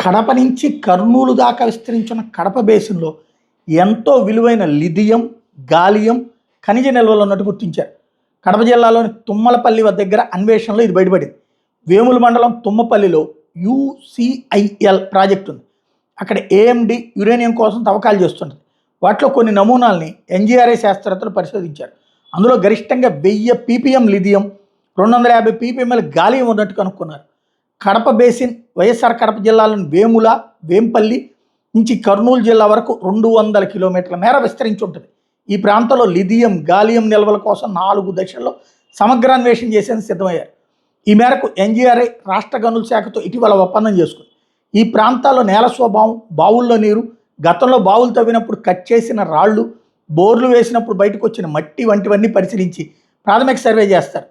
కడప నుంచి కర్నూలు దాకా విస్తరించిన కడప బేసిన్లో ఎంతో విలువైన లిథియం, గాలియం ఖనిజ నిల్వలు ఉన్నట్టు గుర్తించారు. కడప జిల్లాలోని తుమ్మలపల్లి దగ్గర అన్వేషణలో ఇది బయటపడింది. వేముల మండలం తుమ్మపల్లిలో UCIL ప్రాజెక్టు ఉంది. అక్కడ AMD యురేనియం కోసం తవ్వకాలు చేస్తున్నది. వాటిలో కొన్ని నమూనాల్ని NGRI శాస్త్రవేత్తలు పరిశోధించారు. అందులో గరిష్టంగా 1000 ppm లిథియం, 250 ppm గాలియం ఉన్నట్టు కనుక్కున్నారు. కడప బేసిన్ వైఎస్ఆర్ కడప జిల్లాలోని వేముల, వేంపల్లి నుంచి కర్నూలు జిల్లా వరకు 200 కిలోమీటర్ల మేర విస్తరించి ఉంటుంది. ఈ ప్రాంతంలో లిథియం, గాలియం నిల్వల కోసం 4 దశల్లో సమగ్రాన్వేషణ చేసేందుకు సిద్ధమయ్యారు. ఈ మేరకు NGRI రాష్ట్ర గనుల శాఖతో ఇటీవల ఒప్పందం చేసుకుంది. ఈ ప్రాంతాల్లో నేల స్వభావం, బావుల్లో నీరు, గతంలో బావులు తవ్వినప్పుడు కట్ చేసిన రాళ్ళు, బోర్లు వేసినప్పుడు బయటకు వచ్చిన మట్టి వంటివన్నీ పరిశీలించి ప్రాథమిక సర్వే చేస్తారు.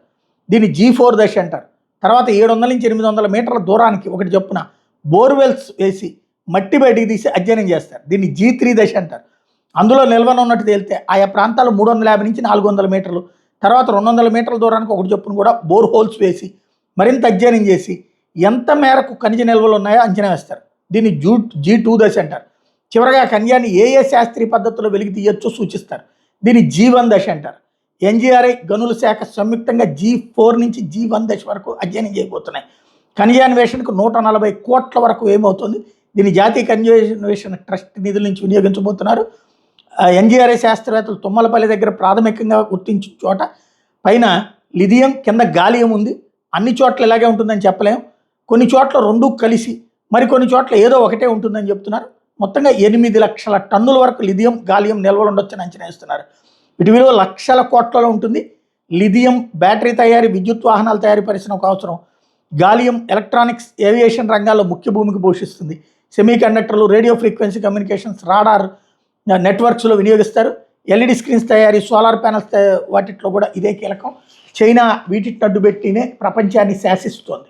దీన్ని G4 దశ అంటారు. తర్వాత 700 నుంచి 800 మీటర్ల దూరానికి ఒకటి చొప్పున బోర్వెల్స్ వేసి మట్టి బయటికి తీసి అధ్యయనం చేస్తారు. దీన్ని G3 దశ అంటారు. అందులో నిల్వన ఉన్నట్టు తేలితే ఆయా ప్రాంతాలు 350 నుంచి 400 మీటర్లు, తర్వాత 200 మీటర్ల దూరానికి ఒకటి చొప్పున కూడా బోర్ హోల్స్ వేసి మరింత అధ్యయనం చేసి ఎంత మేరకు ఖనిజ నిల్వలు ఉన్నాయో అంచనా వేస్తారు. దీన్ని G2 దశ అంటారు. చివరగా ఖనిజాన్ని ఏ శాస్త్రీయ పద్ధతిలో వెలికి తీయొచ్చో సూచిస్తారు. దీన్ని G1 దశ అంటారు. NGRI గనుల శాఖ సంయుక్తంగా G4 నుంచి G1 దశ వరకు అధ్యయనం చేయబోతున్నాయి. ఖనిజాన్వేషణకు 140 కోట్ల వరకు ఏమవుతుంది. దీన్ని జాతీయ ఖనిజాన్వేషణ ట్రస్ట్ నిధుల నుంచి వినియోగించబోతున్నారు. NGRI శాస్త్రవేత్తలు తుమ్మలపల్లి దగ్గర ప్రాథమికంగా గుర్తించిన చోట పైన లిథియం, కింద గాలియం ఉంది. అన్ని చోట్ల ఇలాగే ఉంటుందని చెప్పలేం. కొన్ని చోట్ల రెండు కలిసి, మరికొన్ని చోట్ల ఏదో ఒకటే ఉంటుందని చెప్తున్నారు. మొత్తంగా 8 లక్షల టన్నుల వరకు లిథియం, గాలియం నిల్వలు ఉండొచ్చని అంచనా వేస్తున్నారు. వీటి విలువ లక్షల కోట్లలో ఉంటుంది. లిథియం బ్యాటరీ తయారీ, విద్యుత్ వాహనాల తయారీ పరిశ్రమకు అవసరం. గాలియం ఎలక్ట్రానిక్స్, ఏవియేషన్ రంగాల్లో ముఖ్య భూమికి పోషిస్తుంది. సెమీ కండక్టర్లు, రేడియో ఫ్రీక్వెన్సీ కమ్యూనికేషన్స్, రాడార్ నెట్వర్క్స్లో వినియోగిస్తారు. LED స్క్రీన్స్ తయారీ, సోలార్ ప్యానల్స్ వాటిట్లో కూడా ఇదే కీలకం. చైనా వీటిని అడ్డుపెట్టినే ప్రపంచాన్ని శాసిస్తోంది.